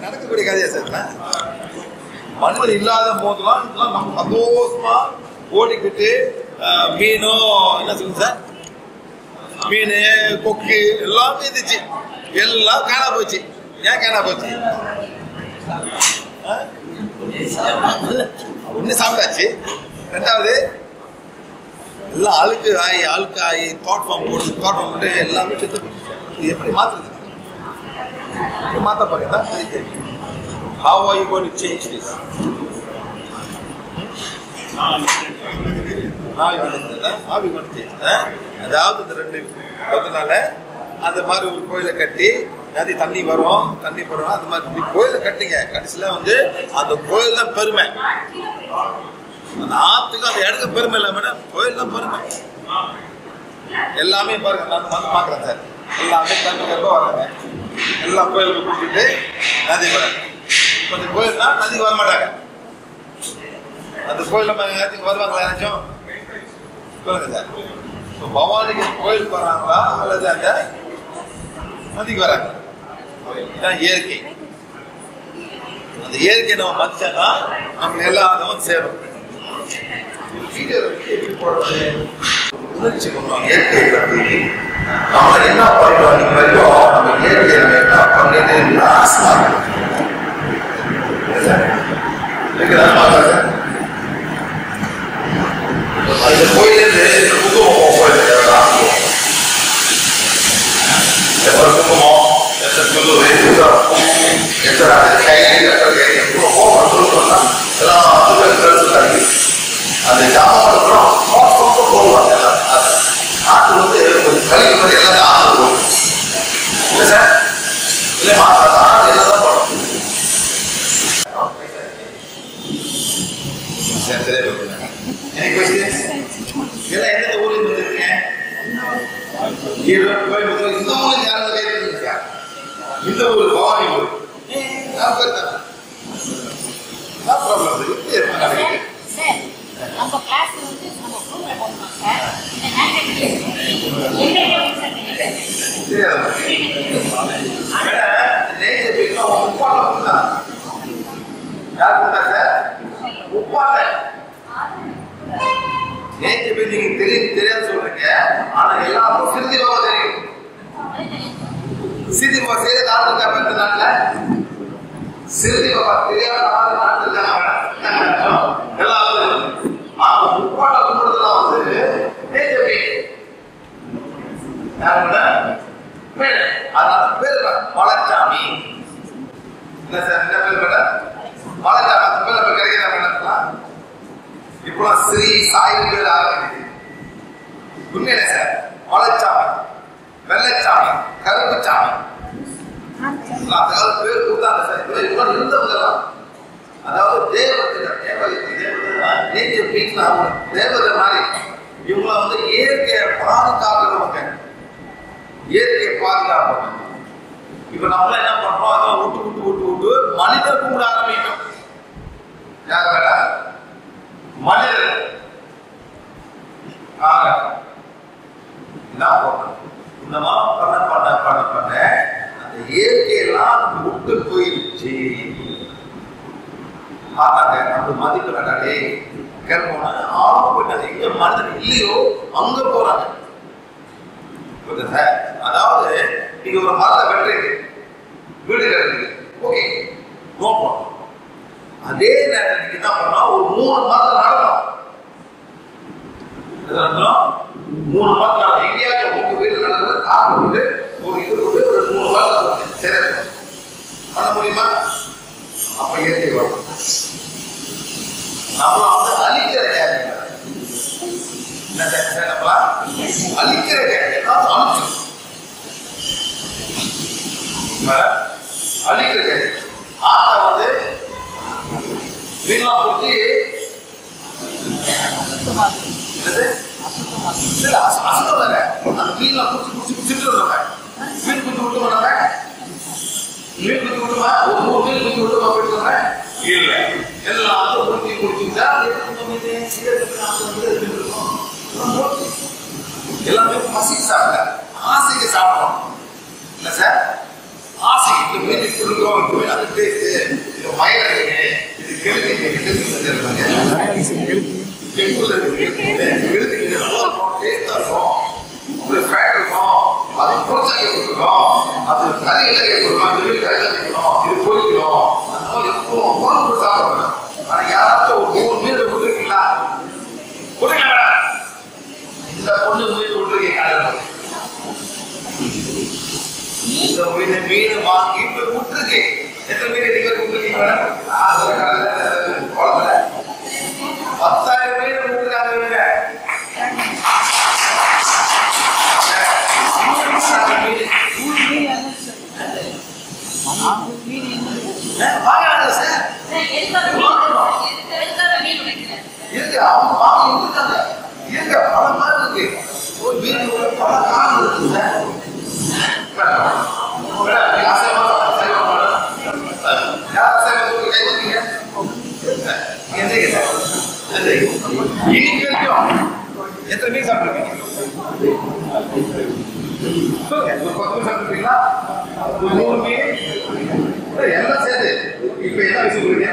நடக்கக்கூடிய கதையா சார்? மனிதர் இல்லாத போதுலாம் இதெல்லாம் நம்ம சந்தோஷமா ஓடிக்கிட்டு மீனும் என்ன சொல்லுங்க சார், மீன் கொக்கு எல்லாமே இருந்துச்சு, எல்லாம் காணா போச்சு. ஏன் காணா போச்சு? ஒண்ணு சாப்பிட்டாச்சு, ரெண்டாவது எல்லாம் அழுக்கு ஆகி தோட்டம் போட்டு எல்லாமே செத்து போச்சு. இது எப்படி மாத்துறது? மாத்த போறீங்களா? How are you going to change this? How are you going to change? அதாவது இந்த ரெண்டு அதனால அந்த மாதிரி ஒரு கோயிலை கட்டி நதி தண்ணி வரும் அந்த மாதிரி கோயிலை கட்டிங்க. கடைசியில வந்து அந்த கோயில் தான் பெருமை. அந்த ஆத்துக்கு அந்த இடத்துக்கு பெருமை இல்லை மேடம், கோயில் தான் பெருமை. எல்லாமே பாருங்க, நான் வந்து பாக்குறேன் சார், எல்லாமே கருப்ப வராங்க, எல்லா கோயிலுக்கு கூட்டிட்டு நதி வராங்க. கொஞ்சம் கோயில்னா நதி வர மாட்டாங்க. அந்த கோயில் நேரத்துக்கு வருவாங்களா யாராச்சும் சொல்லுங்க சார்? பவானிக்கு கோயிலுக்கு வராங்களா அல்லது அந்த நதிக்கு வராங்க? இதுதான் இயற்கை. அந்த இயற்கை நம்ம மதிச்சா நம்ம எல்லாரும் சேரும். உணர்ச்சி பண்ணுவாங்க இயற்கை. நம்ம என்ன பண்றோம்? நம்ம இயற்கையை என்ன பண்ணிட்டு அந்த கோயிலிருந்து குங்குமம் குங்குமம் அந்த ஜாமான் போடுவாங்க. ஆட்டு வந்து கொஞ்சம் கழிவு மாதிரி எல்லாமே ஆட்டு போடும் இல்லை சார்? இல்லை ஆட்டு எல்லாம் தான் போடும். இதெல்லாம் எந்த ஊர்ல இருந்து இருக்கீங்க? இந்த ஊர்ல யாராவது கேட்குறீங்க சார்? இந்த ஊர் பவானி ஊர் ப்ராப்ளம் நம்ம கிளாஸ் வந்து நம்ம குரூப்ல போறோம் சார். இந்த ஹேண்ட் நீங்க தெரியாது சொல்றீங்க. ஆனா எல்லாருக்கும் சிறுதி பாபா தெரியும். சிறுதி பாபா செய்த நாட்டுல சிறுதி பாபா தெரியாத நாட்டுல எல்லாரும் உப்பாட்டை கும்பிடுறதுலாம் வந்து அதனால பேர் மலைச்சாமி. என்ன சார் என்ன பேர் மேடம்? மலைச்சாமி. அந்த பேர் கிடைக்கிற மேடம் இப்பெல்லாம் ஸ்ரீ சாய் பேர் ஆரம்பிக்குது. உண்மையில சார் மலைச்சாமி, வெள்ளைச்சாமி, கருப்புச்சாமி அந்த பேர் கொடுத்தாங்க சார். இவ்வளவு இருந்தவங்கலாம் அதாவது தேவதை மாதிரி இவங்கள வந்து இயற்கையை பாதுகாக்கிறவங்க, இயற்கையை பாதுகாப்பாங்க. இப்ப நம்மள என்ன பண்றோம்? அதெல்லாம் விட்டு மனிதர் கும்பிட ஆரம்பிக்கும். யார் வேற? மனிதர். என்ன பண்ணணும்? இந்த மாதிரி பண்ண அந்த இயற்கையெல்லாம் விட்டு போயிடுச்சு. பார்த்தாங்க நம்ம மதிக்கிறாங்களே கேட்போனா ஆக போயிட்டாங்க. எங்க மனிதன் இல்லையோ அங்க போறாங்க. அதாவது நீங்க ஒரு மரத்தை வெட்டுறீங்க, வீடு கட்டுறீங்க, ஓகே நோ ப்ராப்ளம். அதே நேரத்தில் நீங்க என்ன பண்ணா ஒரு 3 மரத்தை நடணும். 3 மரத்தை நடணும். எங்கேயாச்சும் உங்க வீடு நடந்தது காப்பிட்டு ஒரு இது ஒரு 3 மரத்தை சரி பண்ண முடியுமா? அப்ப இயற்கை வரும். நம்ம வந்து அழிக்கிற கேட்க அழிக்கிற கேட்க அழிக்கிற கேட்க ஆட்டை வந்து மீன்லாம் போட்டு அசுத்தம் தானே. அந்த மீன்லாம் குடிச்சுட்டு வருவாங்க. மீன் குஞ்சு விட்டு போனாங்க. மீன் குஞ்சு விட்டுமா ஒரு 3 மீன் குஞ்சு விட்டுமா போயிட்டு இல்ல எல்லாத்தையும் குடிச்சு குடிச்சுட்டா எல்லாமே பசிக்கு சாப்பிட ஆசைக்கு சாப்பிடணும். இல்ல சார் ஆசை இந்த மீன் கொடுக்கும் இருக்கும் அது டேஸ்ட் இது மயில இருக்கு இது கெளுத்தி செஞ்சிருக்காங்க கெளுத்தி நல்லா டேஸ்டா இருக்கும் ஒரு ஃபேட் இருக்கும் அது புரோசாக்கி கொடுக்கணும் அது கறியில கொடுக்கணும் அது கறியில வைக்கணும் இது பொரிக்கணும் அந்த மாதிரி எப்பவும் சாப்பிடணும் ஆனா யாராச்சும் ஒரு 3 மீன் கொடுத்துருக்கீங்களா கொடுங்க இந்த பொண்ணு மீன் விட்டுருக்கீங்க இந்த மீன் வாங்கி விட்டுருக்கு எத்தனை மீன் நீங்க விட்டுருக்கீங்க மேடம் 10,000 மீன் விட்டுருக்காங்க இருக்கு அவங்க வாங்கி விட்டுருக்காங்க இருக்கு பல மாதிரி இருக்கு ஒரு மீன் பல காலம் இருக்கு எத்தனை மீன் சாப்பிட்டுருக்கீங்க சாப்பிட்டுருக்கீங்களா 100 மீன் எல்லாம் சேர்த்து இப்ப என்ன வயசு சொல்றீங்க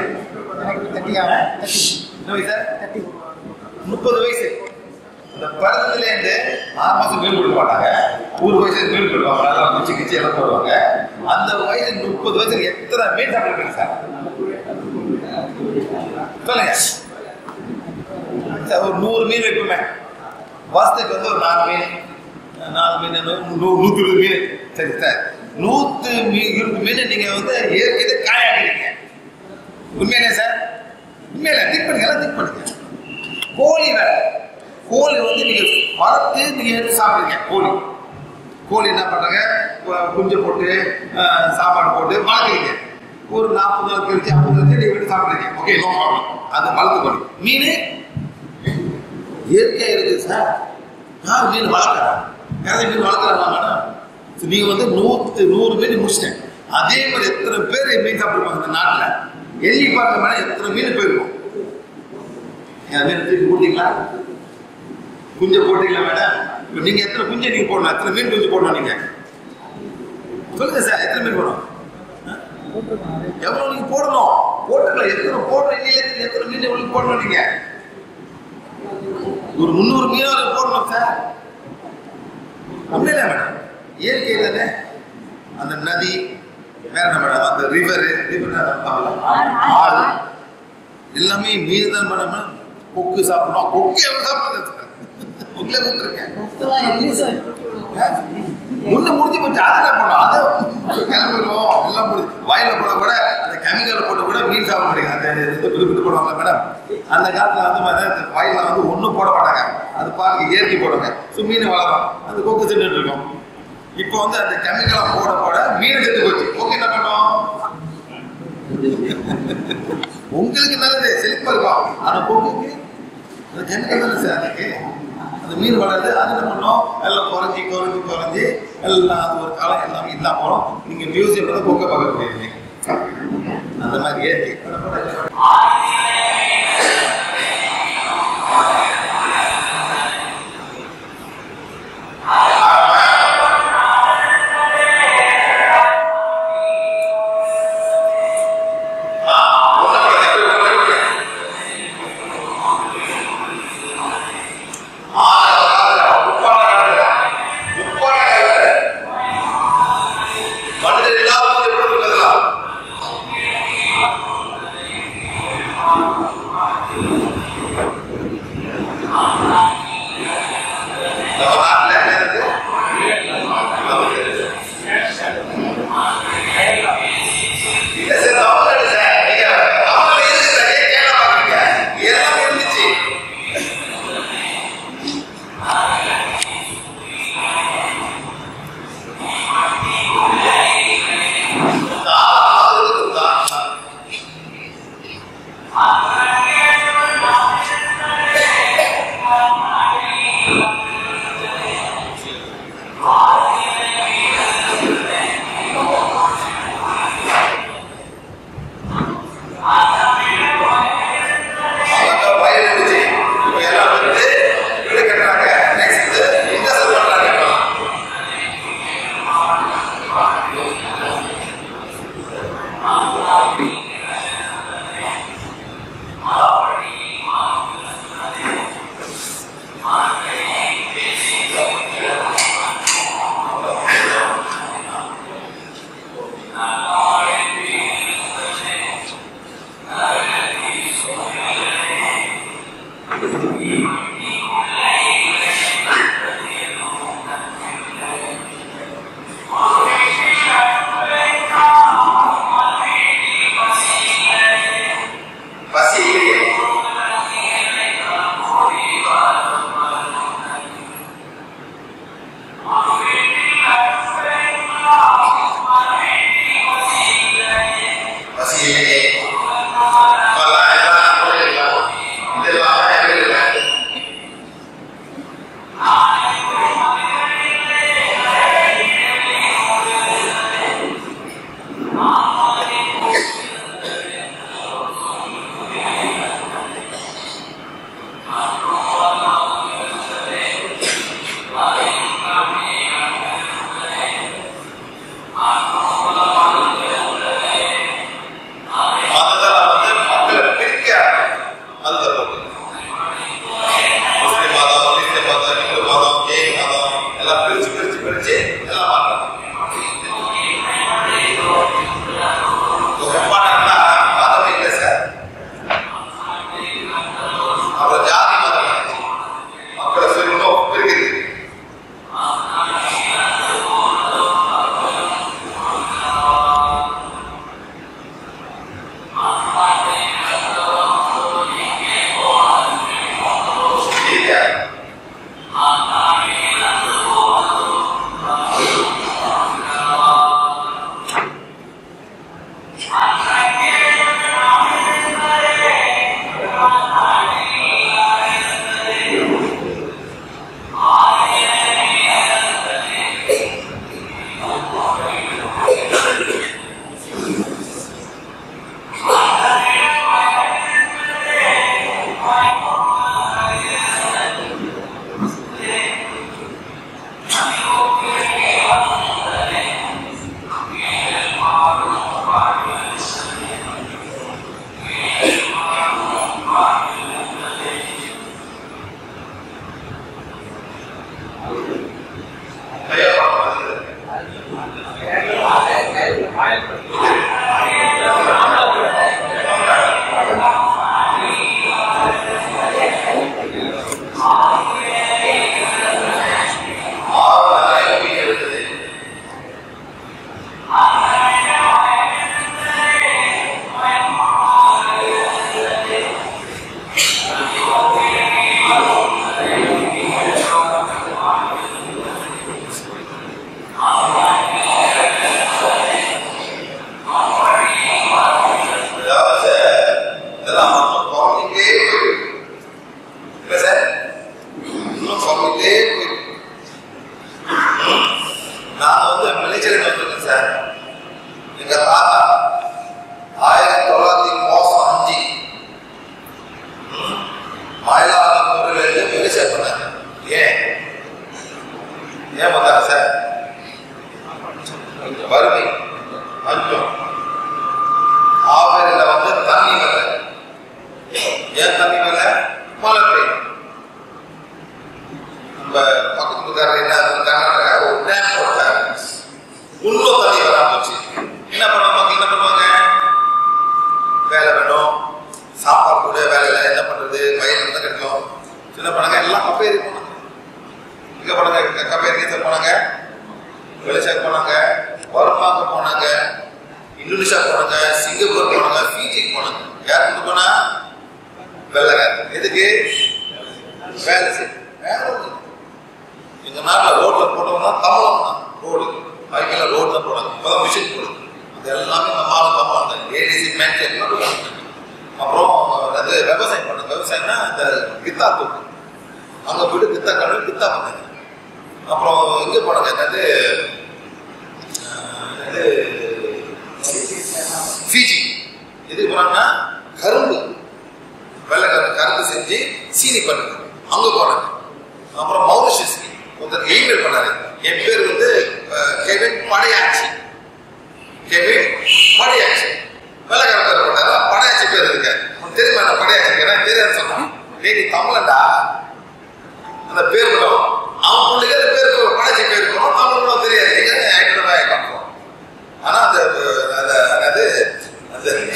30 வயசு இந்த பிறந்ததுல இருந்து 6 மாசம் மீன் கொடுக்க மாட்டாங்க 1 வயசு மீன் கொடுப்பாங்க நல்லா குச்சி கிச்சி எல்லாம் போடுவாங்க அந்த வயசு 30 வயசுக்கு எத்தனை மீன் சாப்பிட்டுருக்கீங்க சார் சொல்லுங்க ஒரு 100 மீன் வைப்போமே வருஷத்துக்கு வந்து ஒரு 4 மீன் 120 மீன் சரி சார் 120 மீன் நீங்க வந்து ஏற்கனவே காயாக்கிறீங்க உண்மையிலே சார் உண்மையில திக் பண்ணுங்க எல்லாம் திக் பண்ணுங்க கோழி வேற கோழி வந்து நீங்க வளர்த்து நீங்க எடுத்து சாப்பிடுறீங்க கோழி என்ன பண்றாங்க குஞ்சு போட்டு சாப்பாடு போட்டு வளர்க்குறீங்க ஒரு 40 நாள் கழிச்சு 50 நாள் நீங்க எடுத்து சாப்பிடுறீங்க ஓகே நோ ப்ராப்ளம் அது வளர்த்து கோழி மீன் இயற்கையா இருக்குது சார் யார் மீன் வளர்க்குறாங்க யாராவது மீன் வளர்க்குறாங்களா மேடம் நீங்க வந்து 100 மீன் முடிச்சிட்டேன் அதே மாதிரி எத்தனை பேர் மீன் சாப்பிடுவாங்க இந்த நாட்டில் எள்ளி பார்க்க மேடம் எத்தனை மீன் போயிருக்கும் மீன் தூக்கி போட்டீங்களா குஞ்சை போட்டீங்களா மேடம் இப்போ நீங்க எத்தனை குஞ்சை நீங்க போடணும் எத்தனை மீன் குஞ்சு போடணும் நீங்க சொல்லுங்க சார் எத்தனை மீன் போடணும் எவ்வளவு நீங்க போடணும் போட்டுக்கலாம் எத்தனை போடணும் இல்லையில எத்தனை மீன் எவ்வளவு போடணும் நீங்க ஒரு 300 மீன் போடணும் சார் அப்படியே மேடம் இயற்கை தானே அந்த நதி வேற என்ன மேடம் அந்த ரிவர் ஆறு எல்லாமே மீன் தான் மேடம் கொக்கு சாப்பிடணும் கொக்கு எவ்வளவு சாப்பிடுறது கொக்குல கூப்பிட்டுருக்கேன் முன்ன முடிஞ்சு போச்சு அதை பண்ணும் அதை கிளம்பிடுவோம் எல்லாம் முடிஞ்சு வயல்ல போட கூட அந்த கெமிக்கல் போட்டு கூட மீன் சாப்பிட முடியும் அந்த இது போடுவாங்க மேடம் அந்த காலத்துல வந்து அந்த வயல்ல வந்து ஒன்றும் போட மாட்டாங்க அது பாருங்க இயற்கை போடுவாங்க ஸோ மீன் வளரும் அந்த கொக்கு தின்னுட்டு இருக்கும் இப்போ வந்து அந்த கெமிக்கலை போட போட மீன் செத்து போச்சு ஓகே என்ன பண்ணோம் உங்களுக்கு நல்லது செழிப்பா இருக்கும் ஆனா கொக்குக்கு அந்த கெமிக்கல் தானே சார் அதுக்கு அந்த மீன் வளருது அது என்ன பண்ணோம் எல்லாம் குறைஞ்சி எல்லாம் அது ஒரு காலம் எல்லாமே இல்லாம போனோம் நீங்க மியூசியம் வந்து கொக்கை பார்க்க போயிருந்தீங்க அந்த மாதிரி இயற்கை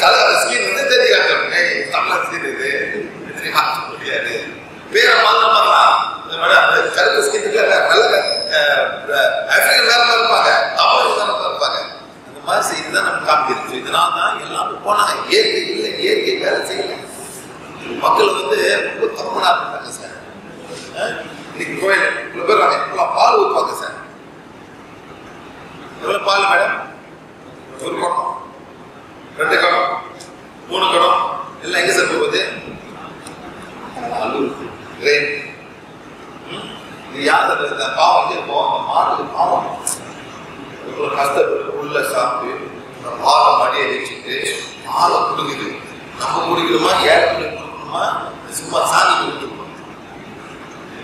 கலர் ஸ்கின் வந்து தெரியாது தமிழ் ஸ்கின் இது மாற்ற முடியாது. வந்து ரொம்ப தப்புனா இருக்காங்க சார். இன்னைக்கு கோயில் இவ்வளவு பேர் வாங்க பால் ஊற்றுவாங்க சார். எவ்வளவு பால் மேடம்? ஒரு குடம், 2 குடம், 3 குடம் எல்லாம் எங்க சார் போகுது? இது யாரு பாவம் இருக்கும்? மாடு பாவம் இவ்வளவு கஷ்டப்பட்டு உள்ள சாப்பிட்டு பாலை மடியை வச்சுட்டு பாலை குடுக்குது. நம்ம குடிக்கிறோமா, ஏழை குடிக்கணுமா, சும்மா சாமி குடிக்கணும்?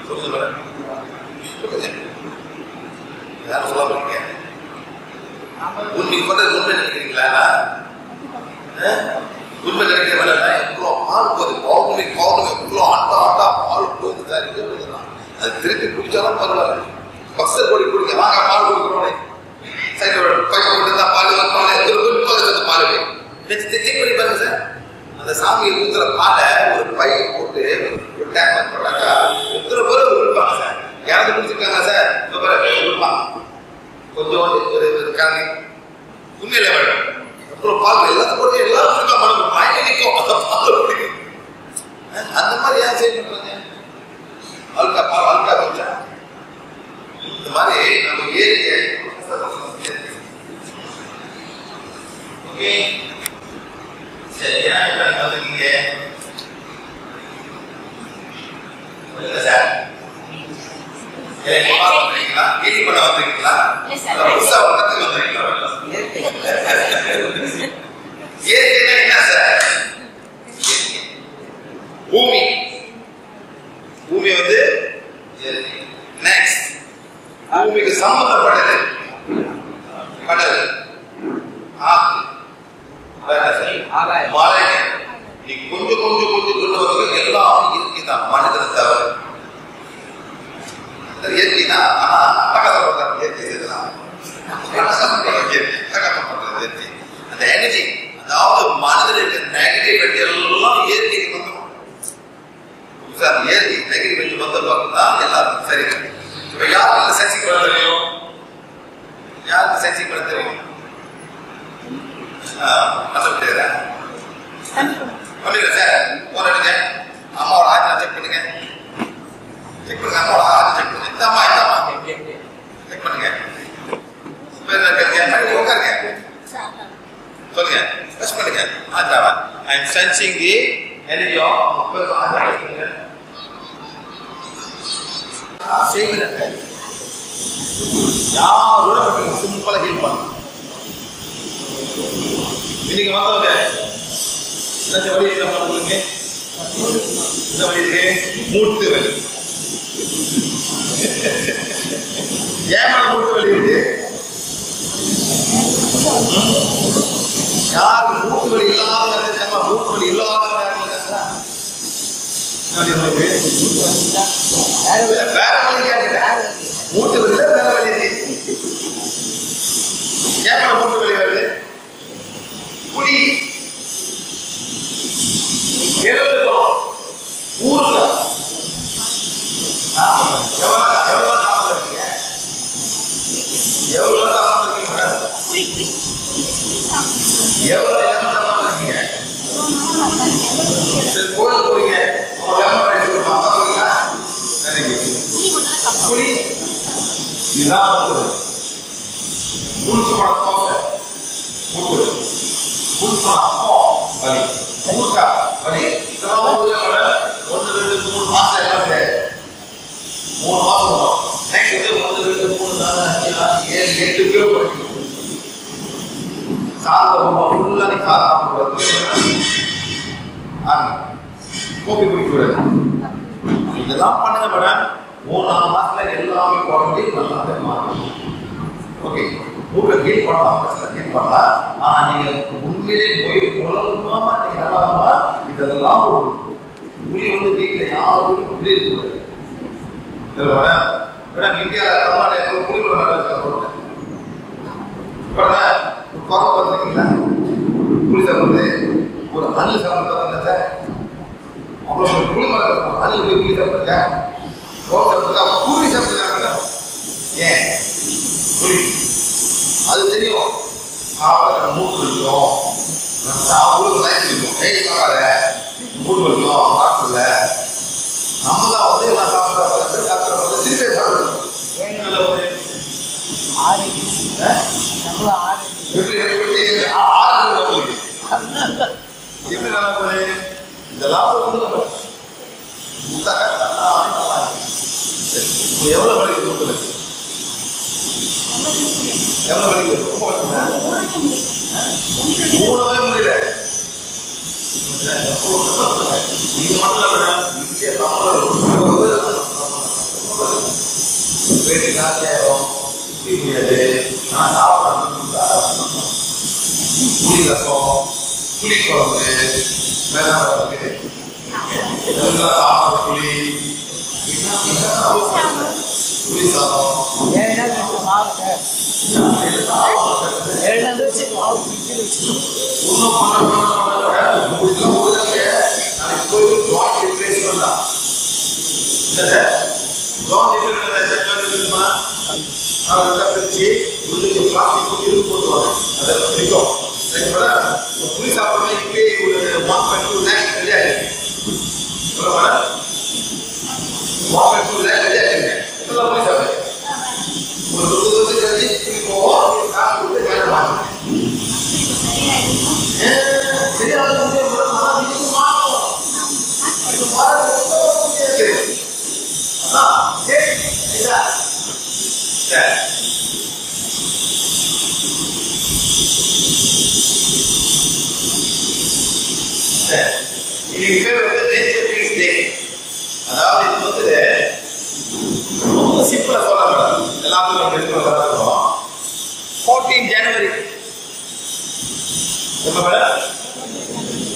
சொல்லுங்க மேடம். யாரும் சொல்ல போறீங்க? உண்மை பண்றது உண்மை நினைக்கிறீங்களா? உண்மை நினைக்கிற வேலை எவ்வளோ பால் போகுது. பௌர்ணமி பௌர்ணமி எவ்வளோ ஆட்டா பால் போகுது சார். அது திருப்பி குடிச்சாலும் பரவாயில்ல. பக்தர் கோடி குடிக்க வாங்க பால் குடிக்கிறோம். சரி பால் செக் பண்ணி பாருங்க சார். அந்த சாமியை ஊத்துற பாலை ஒரு பை போட்டு ஒரு டேங்க் போட்டாக்கா எத்தனை பேர் கொடுப்பாங்க சார். யாராவது குடிச்சிருக்காங்க சார்? கொடுப்பாங்க கொஞ்சோண்டு ஒரு காணி உண்மையில வேணும். அப்புறம் பால் எல்லாத்தையும் போட்டு எல்லாரும் கொடுக்க மாட்டோம். அந்த மாதிரி ஏன் செய்ய மாட்டாங்க? அல்கா பால் அல்கா கொஞ்சம் இந்த மாதிரி நம்ம ஏரியை ஓகே சரி. ஏன் வந்துருக்கீங்க சார்? வந்துருக்கீங்களா? கேள்வி பண்ண வந்துருக்கீங்களா? புதுசா வந்ததுக்கு வந்துருக்கீங்களா? இயற்கைனா என்ன சார்? பூமி பூமி வந்து நெக்ஸ்ட் பூமிக்கு சம்பந்தப்பட்டது கடல், ஆத்து, மலை. நீ கொஞ்சம் கொஞ்சம் கொஞ்சம் கொண்டு வந்து எல்லாம் இயற்கை தான். மனிதனை தவிர இயற்கை தான். ஆனா அட்டகாசப்படுறது இயற்கை செய்யலாம். அட்டகாசப்படுறது இயற்கை. அந்த எனர்ஜி, அதாவது மனிதனுக்கு நெகட்டிவிட்டி எல்லாம் இயற்கைக்கு வந்துடும் சார். இயற்கை நெகட்டிவிட்டி வந்த தான் எல்லாருக்கும் சரி. இப்ப யாருக்கு சர்ச்சைக்கு பண்ண தெரியும்? யாருக்கு சர்ச்சைக்கு பண்ண தெரியும்? பண்ணிடுங்க சார். போன் எடுங்க. அம்மாவோட ஆஜ் செக் பண்ணுங்க. செக் பண்ணுங்க. அம்மாவோட ஆஜ் செக் பண்ணுங்க. இந்தாமா இந்தாமா செக் பண்ணுங்க. உட்காருங்க. சொல்லுங்க. பிரஸ் பண்ணுங்க. ஆஜாவா I am sensing the energy of யாரோட சிம்பிளா ஹீல் பண்ணுங்க. இன்னைக்கு வந்தவங்க இந்த வழி உங்களுக்கு இந்த வழி இருக்கு. மூட்டு வலி. ஏமா மூட்டு வலி இருக்கு? யாரு மூட்டு வலி இல்லாத மூட்டு வலி இல்லாத வேற வழி கேட்க மூட்டு வலி வேற வழி இருக்கு. ஏமா மூட்டு வலி வருது? குடி ஊர்ல எவ்வளவு தாமதம் இருக்கீங்க? எவ்வளவு தாமதம் இருக்கீங்க? எவ்வளவு தாமதம் இருக்கீங்க? சரி கோயில் போறீங்க. குடி இதுதான் மூச்சு பழக்கம். மூட்டு வலி, மூக்கா வலி, இதெல்லாம் 1, 2, 3 மாசம் எல்லாம் 3 மாசம் வரும். நெக்ஸ்ட் 1, 2, 3, 4, 5, 6, 7, 8 கிலோ குறைக்கும். சாப்பிட ஃபுல்லா நீ சாப்பிடக்கூடாது. கோபி குடிக்கூடாது. இதெல்லாம் பண்ணுங்க மேடம். 3-4 மாசத்துல எல்லாமே குறைஞ்சி நல்லா மாறும். ஓகே மூக்க ஹீல் பண்ணலாம், ஹீல் பண்ணலாம். ஆனா நீங்க உண்மையிலே போய் உலகமா நீங்க நல்லாமா இதெல்லாம் ஒரு புலி வந்து வீட்டுல யாரும் புலி இருக்கு. இந்தியாவில் தமிழ்நாடு புலி சொல்றேன். பார்த்தீங்களா புலி சாப்பிடுறது ஒரு அணில் சாப்பிட்டு சார். அவ்வளவு புலி மரம் அணில் போய் புலி சாப்பிடுங்க. கூலி சாப்பிடுறாங்க. ஏன் புலி அது தெரியும். மூக்கு இருக்கும், சாப்பிடுறது இருக்கும். பார்க்காத மூணு வரைக்கும் சாப்பிடல நம்ம தான் வந்து எல்லாம் சாப்பிட்ற சாப்பிட்ற திருப்பி சாப்பிடணும் எப்படி நல்லா போகுது இதெல்லாம் எவ்வளவு மணிக்கு கொடுக்கல எவ்வளவு மணிக்கு மூணவே முடியல இது மட்டும் வீட்டு காசேரம் முடியாது நான் சாப்பிட்றேன் புளி ரசம் புளி குழம்பு வேளாண்மை சாப்பிட்ற புளி புளி சாதம் புளி சாப்பிட்றதுக்கு ஒரு 1.2 லேக்ஸ் ரெடி ஆயிருக்கு 1.2 லேக்ஸ் ரெடி ஆயிருக்கு இதெல்லாம் புளி சாப்பிடுங்க ஒரு 20 வருஷம் கழிச்சு புளி போவோம் காசு கொடுத்து வேலை சரியாக இன்னைக்கு பேர் வந்து நேச்சர் பீஸ் டே. அதாவது இது வந்து ரொம்ப சிம்பிளா சொல்ல மேடம் எல்லாத்துக்கும் நம்ம எடுத்துக்கிறோம் 14 ஜனவரி எப்ப மேடம்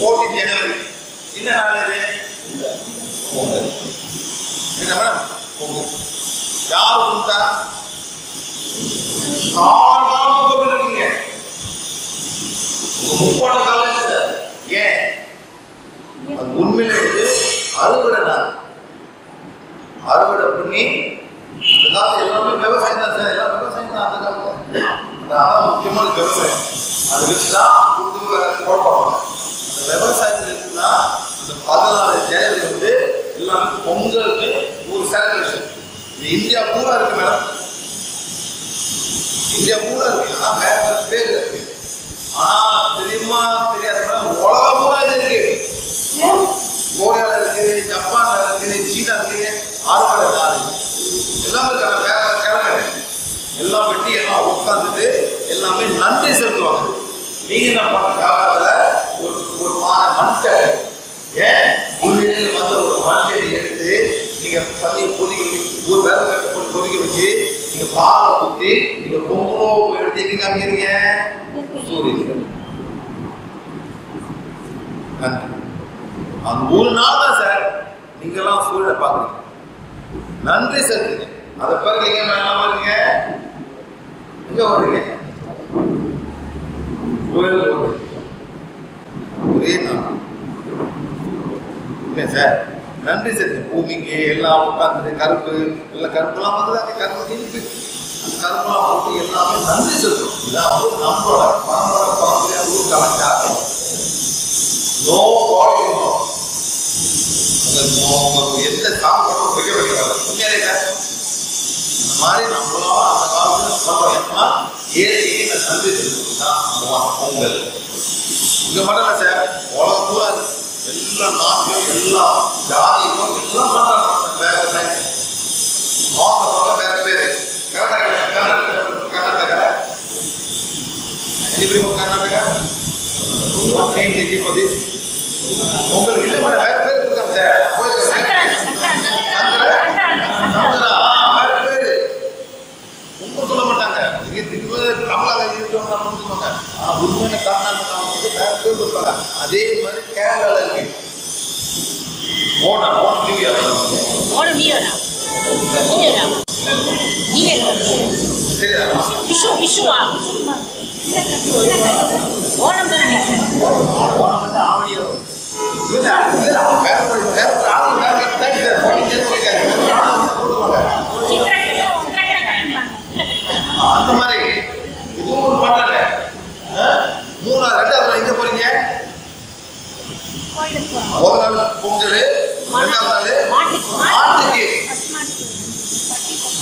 14 ஜனவரி என்ன நாள் இது பொங்கல் என்ன மேடம் பொங்கல் யார் உண்டா காரணமாக பொங்கல் இருக்கீங்க முப்போட காலம் சார் ஏன் அது உண்மையில வந்து அறுவடை நாள் அறுவடை பண்ணி எல்லாமே விவசாயம் தான் சார் எல்லாம் விவசாயம் தான் அந்த காலத்துல அதான் முக்கியமான விவசாயம் அது வச்சுதான் குழப்பாங்க அந்த விவசாயத்துல இருக்குன்னா இந்த 14 ஜனவரி வந்து எல்லாமே பொங்கலுக்கு ஒரு செலிப்ரேஷன் இந்தியா பூரா இருக்கு மேடம் இந்தியா பூரா இருக்கு ஆனா வேற பேர் இருக்கு ஆனா தெரியுமா தெரியாது மேடம் உலகம் பூரா இது இருக்கு கோரியால இருக்கு ஜப்பான்ல இருக்கு சீனா இருக்கு ஆறுபாடு எல்லாமே வேற கிழமை எல்லாம் வெட்டி எல்லாம் உட்காந்துட்டு எல்லாமே நன்றி செலுத்துவாங்க நீங்க என்ன பண்ண காலத்துல ஒரு மஞ்சள் ஏன் உண்மையில வந்து ஒரு மஞ்சள் எடுத்து நீங்க தண்ணி கொதிக்க ஒரு வேலை போட்டு கொதிக்க வச்சு நீங்க பாலை ஊற்றி நீங்க பொங்கலோ எடுத்து எங்க காமிக்கிறீங்க சூரியன் நன்றி அந்த ஒரு நாள் தான் சார் நீங்க எல்லாம் சூழலை பாக்குறீங்க நன்றி செலுத்துங்க அதை பிறகு நீங்க என்ன வரீங்க எங்க வரீங்க ஒரே நாள் இல்லை சார் நன்றி செலுத்துங்க பூமிக்கு எல்லாம் உட்காந்து கருப்பு எல்லாம் கருப்புலாம் வந்து அந்த கருப்பு இருக்கு அந்த கருப்புலாம் போட்டு எல்லாமே நன்றி செலுத்தும் இதான் நம்மளோட பரம்பரை ஊர் கலாச்சாரம் நோ பாடி எந்த சாப்பிடும் வைக்க வைக்கிறாங்க உண்மையாலே அந்த மாதிரி நம்மளால அந்த காலத்துல சொல்றோம்னா ஏழையை நன்றி செலுத்துதான் பொங்கல் இங்க மட்டும் இல்லை சார் உலகம் பூரா எல்லா நாட்டிலும் எல்லா ஜாதியும் எல்லாம் பண்றாங்க வேற மாசத்தோட வேற பேரு கர்நாடகா உங்களுக்கு இல்லை மேடம் வேற பேர் இருக்காங்க சார் வேற பேரு உங்க சொல்ல மாட்டாங்க தமிழக சொல்லுவாங்க உண்மையான கர்நாடகா வந்து வேற பேர் கொடுப்பாங்க அதே மாதிரி கேரளால இருக்கு ஓணம் ஓணம் வந்து ஆவணியோ அந்த மாதிரி இதுவும் பண்ணல 3 2 எங்க போறீங்க முதல் நாள் மாட்டுக்கு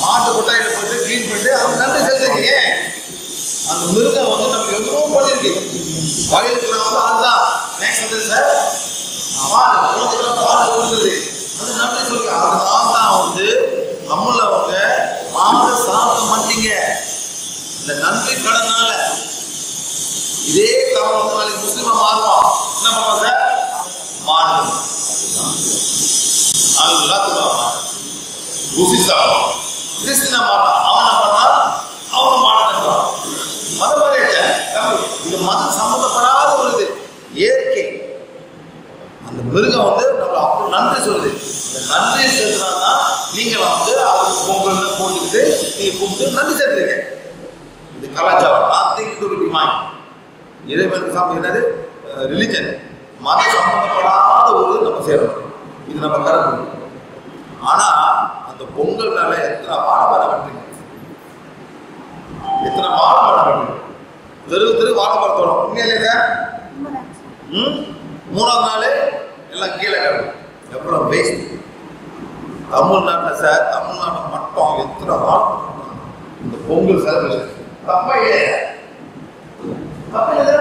மாட்டு கொட்டாயில போட்டு கிளீன் பண்ணிட்டு அது நன்றி செலுத்துறீங்க. அந்த மிருகம் வந்து நமக்கு எவ்வளோ பண்ணிருக்கு. வயலுக்கு நான் வந்து அதுதான் நெக்ஸ்ட் வந்து சார் பால் கொடுக்குது அது நன்றி சொல்லுங்க. அதுதான் வந்து நம்மள அவங்க மாத சாப்பிட மாட்டீங்க. இந்த நன்றி கடனால இதே தமிழ் வந்து நாளைக்கு முஸ்லீமா மாறுவோம். என்ன பண்ணுவோம் சார்? மாடு எல்லாத்துக்கும் ருசி சாப்பிடும். கிறிஸ்டினா மாட்டான். அவன் என்ன பண்ணான்? அவன் மாட்டான். மத மரியாதை இது மதம் சம்பந்தப்படாத ஒரு இது இயற்கை. அந்த மிருகம் வந்து நம்மளை அப்போ நன்றி சொல்லுது. இந்த நன்றி செலுத்தினா நீங்க வந்து அவருக்கு பொங்கல் போட்டுக்கிட்டு நீங்க கூப்பிட்டு நன்றி செலுத்துறீங்க. இது கலாச்சாரம். இறைவனுக்கு சாப்பிட என்னது ரிலிஜன் மத சம்பந்தப்படாத ஒரு நம்ம செய்யறோம். இது நம்ம கருத்து. ஆனா அந்த பொங்கல்னால எத்தனை வாழைமரம் வெட்டுறீங்க, எத்தனை வாழைமரம் வெட்டுறீங்க. தெரு வாழைமரத்தோட உண்மையிலேங்க மூணாவது நாள் எல்லாம் கீழே கிடக்கும். எவ்வளவு வேஸ்ட். தமிழ்நாட்டில் சார் தமிழ்நாட்டில் மட்டும் எத்தனை வாழைமரம் இந்த பொங்கல் செலிப்ரேஷன் தப்பா இல்லையா? தப்பா இல்லை.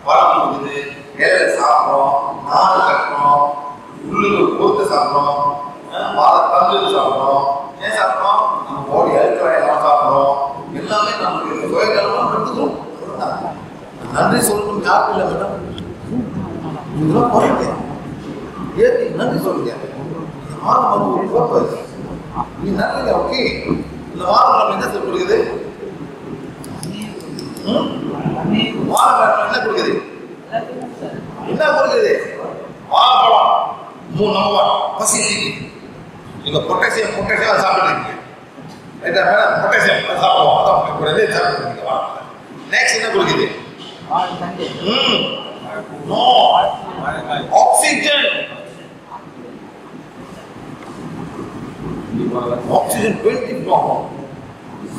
வாழை கொடுக்குது, இலையில சாப்பிட்றோம், நாடு கட்டுறோம், உள்ளுக்கு பொறுத்து சாப்பிட்றோம், வாழை தந்து சாப்பிட்றோம். ஏன் சாப்பிட்றோம்? நம்ம போடி அழுக்கிற எல்லாம் சாப்பிட்றோம். எல்லாமே நமக்கு சுயநலமாக எடுத்துக்கிறோம். நன்றி சொல்லணும் யாருக்கும் இல்லை மேடம். இதெல்லாம் குறைங்க. ஏற்றி நன்றி சொல்லுங்க. இந்த வாரம் ஒரு கோப்பை நீ நன்றிங்க. ஓகே, இந்த வாரம் நம்ம என்ன சொல்லி கொடுக்குது? வாழைப்பழம் என்ன கொடுக்குது? என்ன கொடுக்குது? வாழைப்பழம் 3 நம்பர் பசி. நீங்க பொட்டாசியம் சாப்பிட்டுருக்கீங்க. பொட்டாசியம் சாப்பிடுவோம். அதான் கூடவே சாப்பிட்டுருக்கீங்க. வாழைப்பழம் நெக்ஸ்ட் என்ன கொடுக்குது? ஆக்சிஜன். ஆக்சிஜன் 20 போகும்.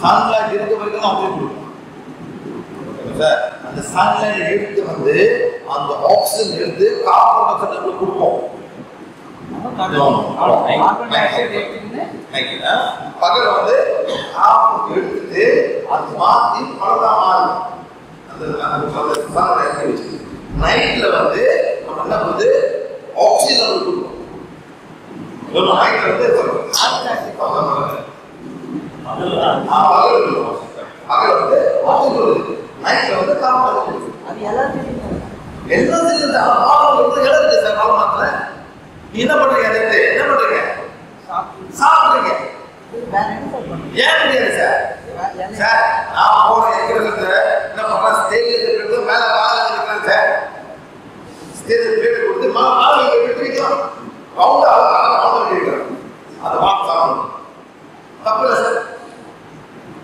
சன்லைட் இருக்க வரைக்கும் ஆக்சிஜன் கொடுக்கும் சார். அந்த சன்லைட் எடுத்து வந்து அந்த ஆக்சிஜன் எடுத்து கார்பன் டை ஆக்சைடு நம்ம கொடுப்போம். பகல வந்து கார்பன் எடுத்து அது மாத்தி பழதா மாறும். அந்த சன்லைட் நைட்ல வந்து நம்ம என்ன வந்து ஆக்சிஜன் கொடுப்போம். நைட்ல வந்து பகல வந்து ஆக்சிஜன் நைட்ல வந்து கார்பன் அது எல்லாத்தையும் என்ன பண்றீங்க? என்ன பண்றீங்க? சாப்பிடுறீங்க. ஏன் முடியாது சார்? சார் நான் போன எக்கிறது என்ன பண்ற? ஸ்டேஜ் மேல வாழ இருக்கிறேன் சார். ஸ்டேஜ் பிளேட் கொடுத்து மாலை வைக்கிறோம். ரவுண்டா ரவுண்ட் வைக்கிறோம். அதை வாங்க சாப்பிடணும். தப்பு இல்லை சார்.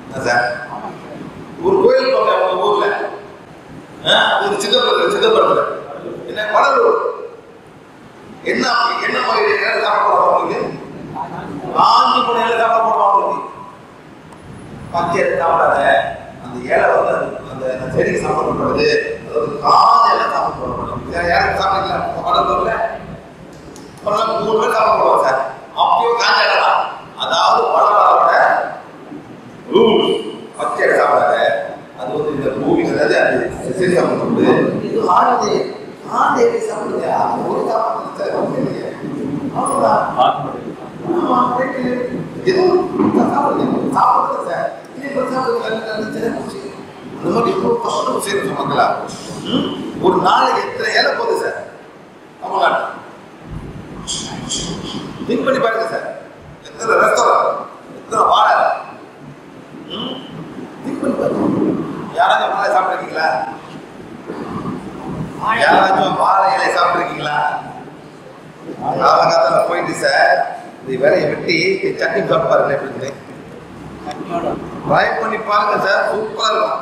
என்ன சார்? ஒரு கோயில் போங்க உங்க ஊர்ல, ஒரு சிதம்பரத்துல என்ன கடலூர் என்ன என்ன மாதிரி சாப்பிட போடுவாங்க? காஞ்சி போன இலை சாப்பிட போடுவாங்க. பச்சை இலை சாப்பிடாத. அந்த இலை வந்து அந்த செடிக்கு சாப்பிடப்படுறது. அதாவது காஞ்ச இலை சாப்பிடப்படுறது. யாரும் சாப்பிடல கடலூர்ல 3 பேர் சாப்பிட போடுவாங்க சார். அப்பயும் காஞ்ச இலை தான். அதாவது வடவரோட ரூல் பச்சை இலை சாப்பிடாத. அது வந்து இந்த பூமி அதாவது அது செடி சாப்பிடுறது. இது ஆனது ஆண்டே சாப்பிடுங்க. அது ஒரு சாப்பிடுறது அவ்வளோதான். எதுவும் சாப்பிடுங்க சாப்பிடுறது சார். அந்த மாதிரி எவ்வளோ கஷ்டம் செய்யணும் மக்களா. ஒரு நாளைக்கு எத்தனை இலை போகுது சார் தமிழ்நாட்டில்? திங்க் பண்ணி பாருங்க சார். எத்தனை ரெஸ்டாரண்ட், எத்தனை வாழை. திங்க் பண்ணி பாருங்க. யாராச்சும் வாழை சாப்பிட்ருக்கீங்களா? யாராச்சும் வாழை இலை சாப்பிட்ருக்கீங்களா? காலகாலத்தில் போயிட்டு சார் இது வேலையை வெட்டி சட்னி சாப்பிட்டு எப்படி ட்ரை பண்ணி பாருங்க சார். சூப்பராக இருக்கும்.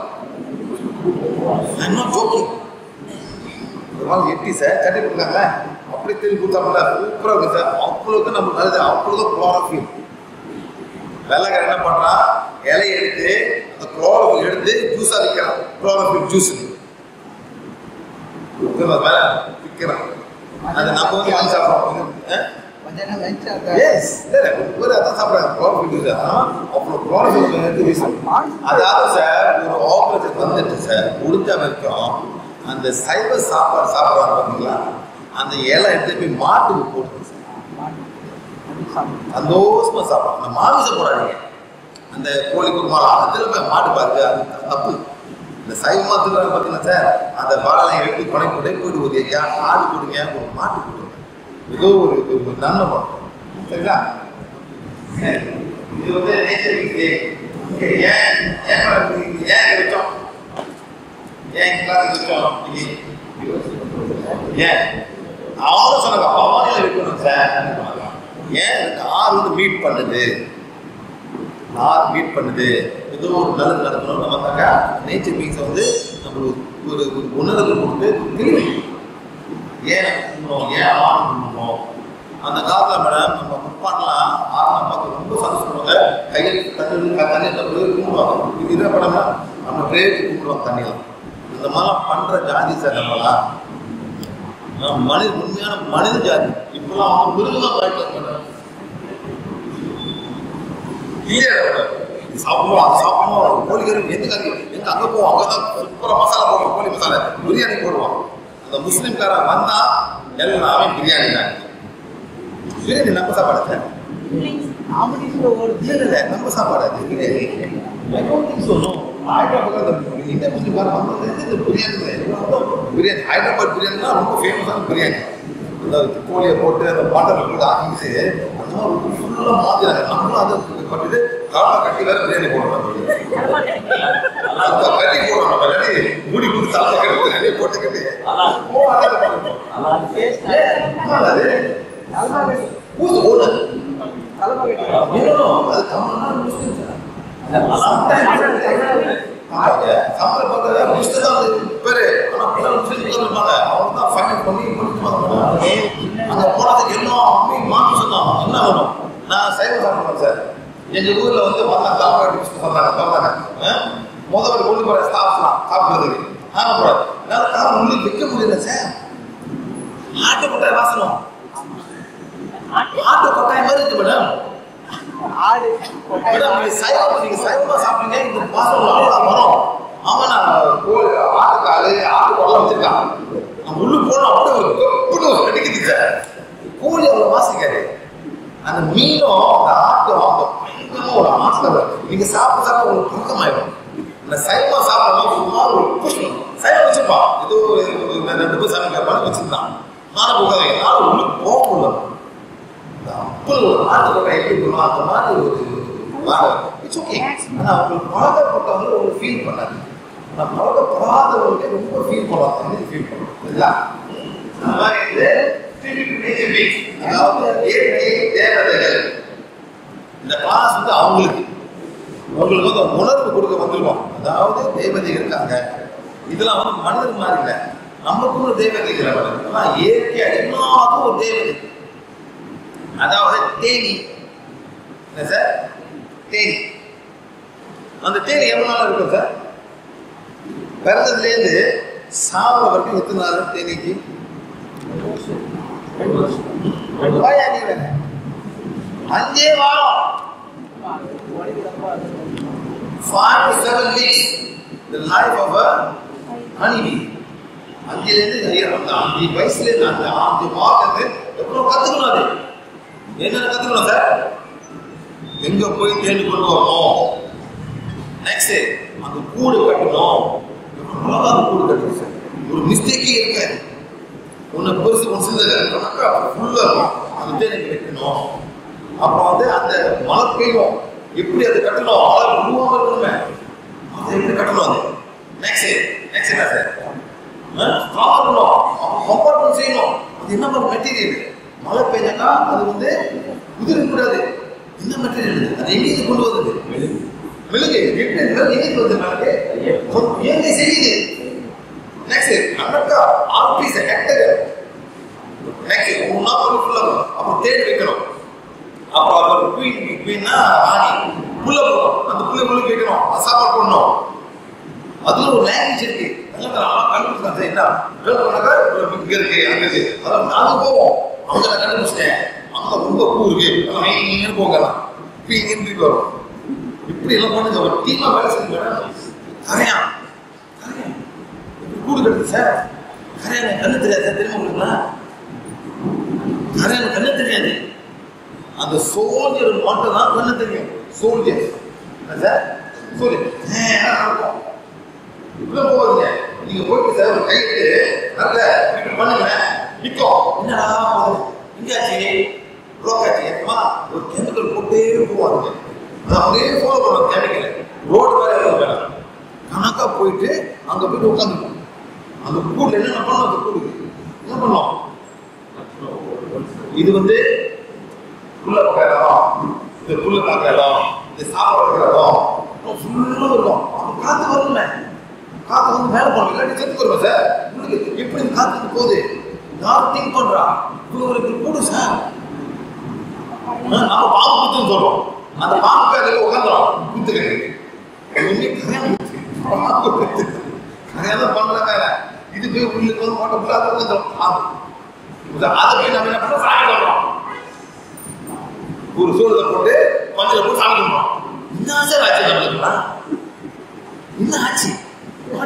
எட்டி சார் சட்னி கொடுக்காங்க. அப்படி திரும்பி கொடுத்தாங்களா சூப்பராக இருக்கும் சார். அவ்வளோக்கு நம்ம நல்லது. அவ்வளோதான் குளோரோஃபில். வெள்ளைக்கார என்ன பண்ணுறான்? இலையை எடுத்து அந்த குளோரோஃபில் எடுத்து ஜூஸாக விற்கிறான். Chlorophyll juice விற்கிறான். அதை நம்ம வந்து வாங்கி சாப்பிடுறோம். எஸ் இல்லை ஒரு அதான் சாப்பிட்றாங்க ப்ராஃபிட் அப்புறம் ப்ராஃபிட். அதாவது சார் ஒரு ஆபரேஷன் வந்துட்டு சார் முடிஞ்ச வரைக்கும் அந்த சைவ சாப்பாடு சாப்பிட்றாங்க பார்த்தீங்களா, அந்த இலை எடுத்து போய் மாட்டுக்கு போட்டு சந்தோஷமா சாப்பிடும். அந்த மாமிசம் போடாதீங்க, அந்த கோழி குருமாலாம் அதில் போய் மாட்டு பாருங்க, அது தப்பு. இந்த சைவமா திருவிழா பார்த்தீங்கன்னா சார் அந்த பாலெல்லாம் எடுத்து கொடை போயிட்டு ஒரு ஆடு கொடுங்க, ஒரு மாட்டு கொடுங்க, ஏதோ ஒரு நன்மை பண்ணும். சரிங்களா? இது வந்து ஏன் வச்சோம், ஏன் கிளாஸ் வச்சோம், ஏன் அவங்களும் சொன்னாங்க பவானியில் இருக்கணும் சார். ஏன் ஆறு வந்து மீட் பண்ணுது, ஆறு மீட் பண்ணுது, ஏதோ ஒரு நல்லது நடக்கணும். நம்ம பார்த்தாக்கா நேச்சர் பீங்ஸை வந்து நம்மளுக்கு ஒரு உணர்வு கொடுத்து தெரியும் ஏன் கும்பிடணும், ஏன் ஆறு கும்பிடணும். அந்த காலத்தில் மேடம் நம்ம முப்பாடலாம் ஆறுலாம் பார்த்து ரொம்ப சந்தோஷப்படுவாங்க. கையில் தண்ணி கும்பிடுவாங்க. இது என்ன பண்ணோம்னா நம்ம பிரேக்கு கும்பிடுவாங்க தண்ணியெல்லாம். இந்த மாதிரிலாம் பண்ணுற ஜாதி சார் நம்மளாம் உண்மையான மனித ஜாதி. இப்பெல்லாம் அவங்க மிருகமாக பாய்ட்டு சாப்பிடுவோம். கோழிக்கறி எதுக்காக எங்க அங்கே போவோம், அங்கதான் சூப்பராக மசாலா போடுவோம், கோழி மசாலா பிரியாணி போடுவோம். அந்த முஸ்லீம்காரன் வந்தா எல்லாமே பிரியாணி தான். பிரியாணி நம்ம சாப்பாடு சார், நம்ம சாப்பாடு அது பிரியாணி. பிரியாணி ஹைதராபாத் பிரியாணினா ரொம்ப ஃபேமஸான பிரியாணி. அதாவது கோழியை போட்டு அந்த பாட்டரை போட்டு ஆக்கிட்டு அந்த மாதிரி ஃபுல்லாக மாற்றினாங்க. நம்மளும் அதை பண்ணிட்டு காலை கட்டி வேற பிரியாணி போடுறோம், கட்டி போடுறோம். நம்ம ரெடி மூடி கொடுத்து தலை கட்டி ரெடி போட்டு கட்டி எங்க ஊர்ல வந்து முதல்வர் கொண்டு போற ஸ்டாஃப்லாம் சாப்பிடுறதுக்கு உள்ளே வைக்க முடியல சார். ஆட்டு கொட்டாய் வாசனம், ஆட்டு கொட்டாய் மாதிரி இருக்கு மேடம். நீங்க சைவமா சாப்பிடுங்க, இந்த வாசனம் வரும். அவன் ஆட்டுக்காலு ஆட்டு கொள்ள வச்சிருக்கான், நம்ம உள்ளு போனோம் அப்படியே ஒரு கப்புன்னு கிடைக்குது சார். கோழி அவ்வளவு வாசிக்காது. அந்த மீனும் அந்த ஆட்டும் அந்த பயங்கரமா ஒரு ஆசை நீங்க சாப்பிட சாப்பிட உங்களுக்கு பழக்கமாயிடும். இந்த சைவமா சாப்பிடணும் சும்மா ஒரு புஷ்ணம் சைவம் வச்சிருப்பான், ஏதோ ஒரு 2 பேர் சமைக்கிற பழம் வச்சிருந்தான். நானும் போகாத என்னால் உள்ளுக்கு போக முடியல. அப்படி ஒரு ஆட்டுக்கொட்டை எப்படி இருக்கணும் அந்த மாதிரி ஒரு இட்ஸ் ஓகே. ஆனால் அவங்களுக்கு பழக்கப்பட்டவங்க ஒரு ஃபீல் பண்ணாது, ஆனால் பழக்கப்படாதவங்களுக்கு ரொம்ப ஃபீல் பண்ணுவாங்க, ஃபீல் பண்ணுவோம். சரிங்களா? அந்த மாதிரி அதாவது தேவதைகள் இந்த கிளாஸ் வந்து அவங்களுக்கு உங்களுக்கு வந்து உணர்வு கொடுக்க வந்துருவோம். அதாவது தேவதைகள் இருக்காங்க, இதெல்லாம் வந்து மனிதர் மாதிரி இல்லை, நமக்கும் ஒரு தேவதைகள் இதெல்லாம் இயற்கை எல்லாத்துக்கும் ஒரு தேவதை. அதாவது தேனி என்ன சார், தேனி. அந்த தேனி எவ்வளவு நாள் இருக்கும் சார்? பிறந்ததுலேருந்து சாவர வரைக்கும் எத்தனை நாள் தேனிக்கு? 5 வாரம், 5 to 7 weeks the life of a honeybee. 5 வயசுலேருந்து அந்த 5 மாதத்துக்கு எவ்வளோ கற்றுக்கணும். அது என்னென்ன கற்றுக்கணும் சார்? எங்க போய் தேடி கொண்டு வரணும், நெக்ஸ்ட் அந்த கூடு கட்டணும். எவ்வளோ கூடு கட்டணும் சார், ஒரு மிஸ்டேக்கே இருக்காது. ஒன்று பெருசு ஒன்று சின்னதாக ஃபுல்லாக இருக்கும், அந்த தேனிக்கு வைக்கணும். அப்புறம் வந்து அந்த மழை பெய்யும், எப்படி அதை கட்டணும், மழை உருவாமல் இருக்கணுமே, அதை எப்படி கட்டணும். அது நெக்ஸ்ட் என்ன சார்? கம்பேர் பண்ணி செய்யணும். அது என்ன மாதிரி மெட்டீரியல்? மழை பெய்ஞ்சாக்கா அது வந்து உதிரக்கூடாது. என்ன மெட்டீரியல்? அது எங்கேருந்து கொண்டு வந்தது? மெழுகு. எங்கேருந்து வந்து மெழுகு எங்கே செய்யுது? நெக்ஸ்ட் கணக்கா ஆர்பீஸ் ஹெக்டர். நெக்ஸ்ட் 3 நாள் ஃபுல்லாக அப்புறம் தேடி வைக்கணும். அப்புறம் அவர் குயின்னா ராணி புல்ல போடும், அந்த புல்ல வைக்கணும், சாப்பாடு போடணும். அதுல ஒரு லாங்குவேஜ் இருக்கு. கண்டுபிடிச்சாங்க என்ன இங்க இருக்கு அங்க இருக்கு. அதான் நாங்க போவோம். அவங்க நான் கண்டுபிடிச்சேன். அங்க ரொம்ப பூ இருக்கு போகலாம். இங்க வரும். இப்படி எல்லாம் பண்ணுங்க. ஒரு டீமா வேலை செய்யுங்க. கரையா கூடு கட்டுது சார். கரையான கண்ணு தெரியாது சார். தெரியுமா உங்களுக்குங்களா? கரையான கண்ணு தெரியாது. அந்த சோல்ஜர் மட்டும் தான் கண்ணு தெரியும். சோல்ஜர் சார் சோல்ஜர் உள்ள போவாதீங்க. நீங்க போயிட்டு சார் ஒரு கைட்டு நல்ல பண்ணுங்க. நிற்கும். என்னடா இங்காச்சு ரோக்காச்சு ஏமா ஒரு கெமிக்கல் போட்டே போவாங்க. அது அப்படியே ஃபாலோ பண்ணுவோம். கெமிக்கல் ரோடு வேற வேணும். கணக்கா போயிட்டு அங்க போயிட்டு உட்காந்துருக்கோம். அந்த கூடுல என்னென்ன பண்ணோம்? அந்த கூடு என்ன பண்ணோம்? இது வந்து புல்ல பார்க்குற இடம், இந்த புல்ல பார்க்குற இடம், இந்த சாப்பாடு வைக்கிற இடம் ஃபுல்லாக இருக்கும். அப்போ காற்று வரும்ல. காற்று வந்து மேலே போகணும். இல்லாட்டி செத்து வருவேன் சார். உங்களுக்கு எப்படி காற்று போகுது? யார் திங்க் பண்றா? இவங்களுக்கு கூடு சார். நம்ம பாம்பு குத்துன்னு சொல்றோம். அந்த பாம்பு பேரில் உட்காந்துரும் குத்துக்கிறது. கரையாதான் பண்றாங்க. இது போய் உள்ளுக்கு வந்து போட்ட புல்லாத உட்காந்துரும் பாம்பு. அதை போய் நம்ம என்ன பண்ணோம்? சாமி பண்றோம். ஒரு சூழலை போட்டு பஞ்சில போட்டு சாமி பண்றோம். என்ன சார் ஆச்சு நம்மளுக்குன்னா? என்ன ஆச்சு? ஒரு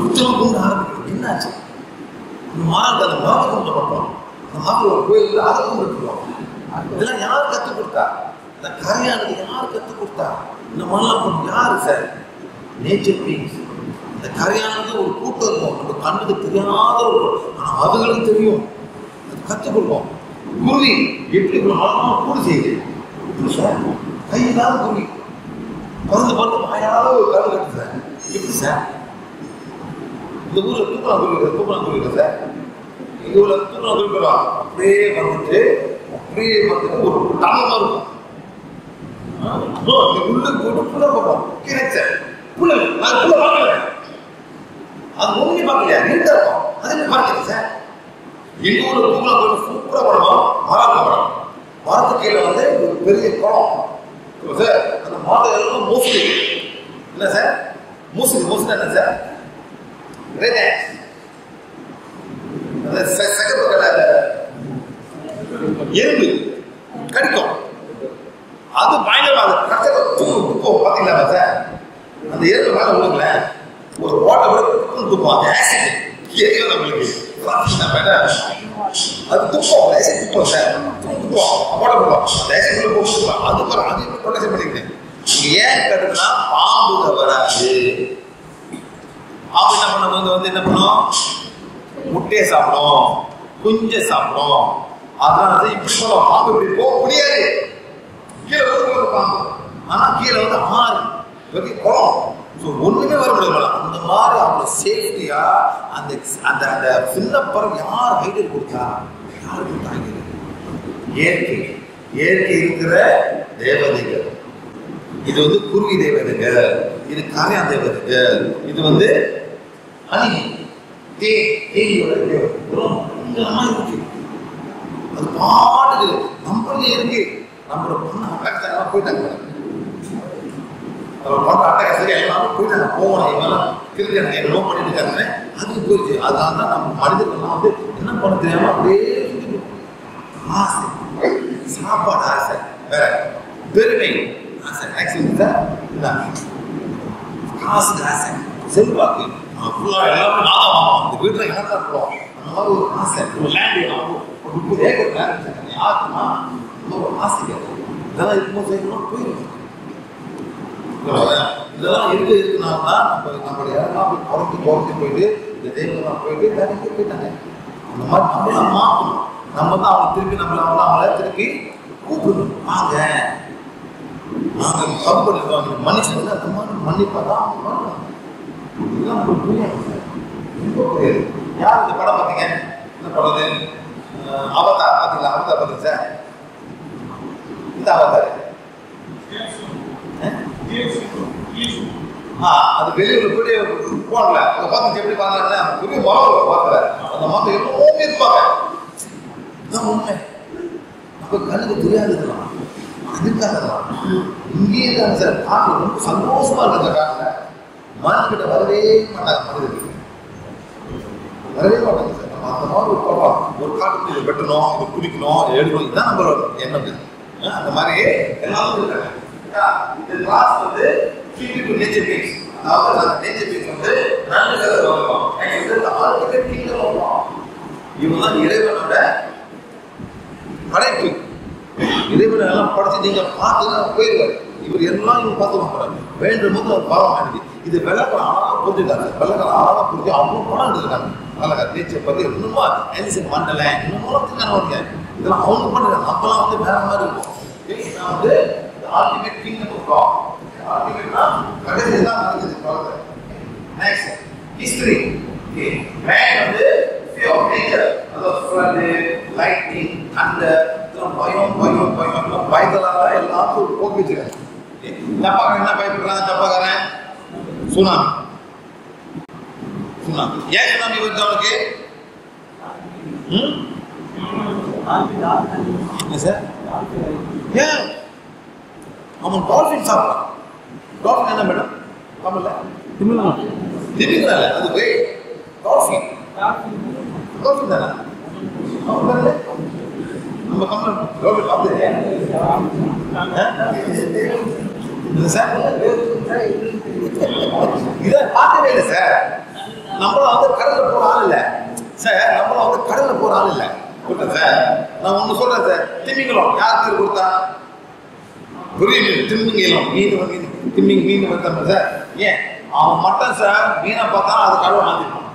புத்தகம் கொண்டு ஆரம்பிக்கும். என்னாச்சு? மாறாங்க அந்த மாத கொண்டு பார்ப்போம். அந்த மாத ஒரு கோயில் அதை கொண்டு இருக்குவோம். இதெல்லாம் யார் கற்றுக் கொடுத்தா? இந்த கரையானது யார் கற்றுக் கொடுத்தா? இந்த மாதிரிலாம் யாரு சார்? Nature beings. இந்த கரையானது ஒரு கூட்டம் இருக்கும். நம்ம கண்ணுக்கு தெரியாத ஒரு ஆனால் அதுகளுக்கு தெரியும். அது கற்றுக் கொடுப்போம். குருவி எப்படி கூடு செய்யுது? சார் கையில்லாத குருவி பறந்து பறந்து வாயால ஒரு கரு கட்டு சார். எப்படி சார்? இந்த ஊர்ல தூக்கலாம் குருவி சார். எங்க ஊர்ல தூக்கலாம் குருவி அப்படியே வந்துட்டு ஒரு டமமா இருக்கும். உள்ளுக்கு போட்டு புள்ள பார்ப்போம். சார் புள்ள நான் புள்ள பார்க்கல. அது ஒண்ணு பார்க்கலையா? நீட்டா இருக்கும். அது பார்க்கல சார். எங்க ஊர்ல தூக்கலாம் குருவி சூப்பரா படம் மரம் மரத்து கீழே வந்து ஒரு பெரிய குளம் சார். அந்த மரத்தை எல்லாம் மோஸ்ட்லி என்ன சார்? மோஸ்ட்லி என்ன சார்? எறும்பு கடிக்கும். அது பயங்கரமாக பாத்தீங்களா சார்? அந்த எறும்பு மேல விழுங்களேன் ஒரு ஓட்டை விட துப்போம். அந்த ஆக்சிடென்ட் நம்மளுக்கு அது துப்போம். துப்போம் சார். ஏன் கட்டுனா பாம்புக வராது. பாம்பு என்ன பண்ண வந்து என்ன பண்ணும்? முட்டையை சாப்பிடும், குஞ்சை சாப்பிடும். அதனால இப்படி சொல்லுவோம் பாம்பு இப்படி போக முடியாது. கீழே வந்து பாம்பு. ஆனா கீழே வந்து ஆறு பெரிய குளம். ஒண்ணுமே வர முடியாது. அந்த மாதிரி அவங்க சேஃப்டியா அந்த அந்த அந்த சின்ன பறவை யார் ஹைடர் கொடுத்தா? யார் கொடுத்தாங்க? இயற்கை இருக்கிற தேவதைகள். இது வந்து குருவி தேவதைகள், இது கரையான் தேவதைகள், இது வந்து அணி தேனியோட இருக்கு. அது பாட்டுக்கு நம்மளே இருக்கு. நம்மளோட பொண்ணு அட்டகாசம் போயிட்டாங்க. அவர் பண்ற அட்டகாசம் எல்லாரும் போயிட்டாங்க. போகணும் இவெல்லாம் திருச்சி நோ பண்ணிட்டு இருக்காங்க. அதுக்கு போயிடுச்சு. அதனால தான் நம்ம மனிதர்கள்லாம் வந்து என்ன பண்ண தெரியாம அப்படியே ஆசை, சாப்பாடு ஆசை, வேற பெருமை ஆசை, காசுக்கு ஆசை, செல்வாக்கு எல்லாமே நான் வாங்குவோம். இந்த வீட்டுல என்ன இருக்கிறோம் அந்த மாதிரி ஒரு ஆசை. ஒரு லேண்ட் வேணும், ஒரு 30 ஏக்கர் லேண்ட் யாருக்குமா ஒரு ஆசை கேட்கும். இதெல்லாம் இருக்கும்போது சேர்க்கணும் போயிடும். இதெல்லாம் இருக்குன்னா நம்மளுடைய இடம்லாம் குறைச்சி போயிட்டு இந்த தெய்வம்லாம் போயிட்டு தனிக்கு போயிட்டாங்க. அந்த மாதிரி நம்மளாம் மாற்றணும். நம்ம தான் அவங்க திருப்பி அவங்கள திருப்பி கூப்பிடணும். வாங்க நாங்க கம்பெனி மனுஷன் வந்து அந்த மாதிரி மன்னிப்பாதான் அவங்க வரணும். இதுதான் ஒரு புரியாது. யார் இந்த படம் பார்த்தீங்க? என்ன படம்? அவதார் பார்த்தீங்களா? அவதார் பார்த்தீங்க சார். இந்த அவதார் அது வெளியூர் பெரிய போடல. அதை பார்த்து எப்படி பாருங்கன்னா பெரிய மரம் பார்க்கல. அந்த மரம் எப்பவுமே இருப்பாங்க. உண்மை நம்ம கண்ணுக்கு தெரியாதுலாம். அதுக்காக தான் இங்கேயே தான் சார் காட்டு ரொம்ப சந்தோஷமா இருக்கிற காட்டில் மனசுக்கிட்ட வரவே மாட்டாங்க. மனிதர்கள் வரவே மாட்டாங்க சார். நம்ம அந்த மாதிரி ஒரு படம் ஒரு காட்டுக்கு இதை வெட்டணும், இதை குடிக்கணும், இதை எடுக்கணும், இதுதான் நம்மளோட எண்ணம். அந்த மாதிரி எல்லாரும் இருக்காங்க. இந்த கிளாஸ் வந்து நேச்சர் பீஸ், அதாவது அந்த நேச்சர் பீஸ் வந்து இவங்க தான் இறைவனோட படைப்பு. இறைவனை எல்லாம் படைச்சு நீங்க பார்த்து போயிடுவாரு. இவர் எல்லாம் இவங்க பார்த்துக்க வேண்டும் போது ஒரு பாவம் ஆனது. இது வெள்ளக்கார ஆழமா புரிஞ்சுக்காரு. வெள்ளக்கார ஆழமா புரிஞ்சு அவங்க படம் எடுத்துருக்காங்க. வெள்ளக்கார நேச்சர் பத்தி இன்னுமா ஆன்சர் பண்ணல, இன்னும் வருங்க. இதெல்லாம் அவங்க பண்ணுறாங்க. நம்மளாம் வந்து வேற மாதிரி இருக்கும். நான் வந்து ஆல்டிமேட் கிங் இருக்கோம். ஆல்டிமேட்னா கடைசி தான் நடக்குது. Next history. மேன் வந்து fear of nature, அதாவது flood, lightning, thunder, பயம் பயம் பயம் பயத்தலாக எல்லாத்தையும் போக்கி வச்சுருக்காங்க. ஜப்பாக்காரன் என்ன பயப்படுறாங்க? ஜப்பாக்காரன் சுனாமி. சுனாமி ஏன் சுனாமி வருது அவனுக்கு? சார் ஏன் அவன் டால்ஃபின் சாப்பிட்றான். டால்ஃபின் என்ன மேடம்? தமிழ்ல திமிங்கல. அது வே டால்ஃபின். டால்ஃபின் தானே நம்ம தமிழ் டால்ஃபின் பார்த்து சார் இதை பார்த்ததே இல்லை சார். நம்மளாம் வந்து கடலில் போகிற ஆள் இல்லை சார். நம்மளாம் வந்து கடலில் போகிற ஆள் இல்லை சார். நான் ஒன்று சொல்கிறேன் சார். திமிங்கலம் யார் பேர் கொடுத்தா? பெரிய மீன் திமிங்கலம். மீன் திமிங் மீன் வந்தோம் சார். ஏன் அவன் மட்டும் சார் மீனை பார்த்தா அது கடவுள் வாங்கிருப்பான்.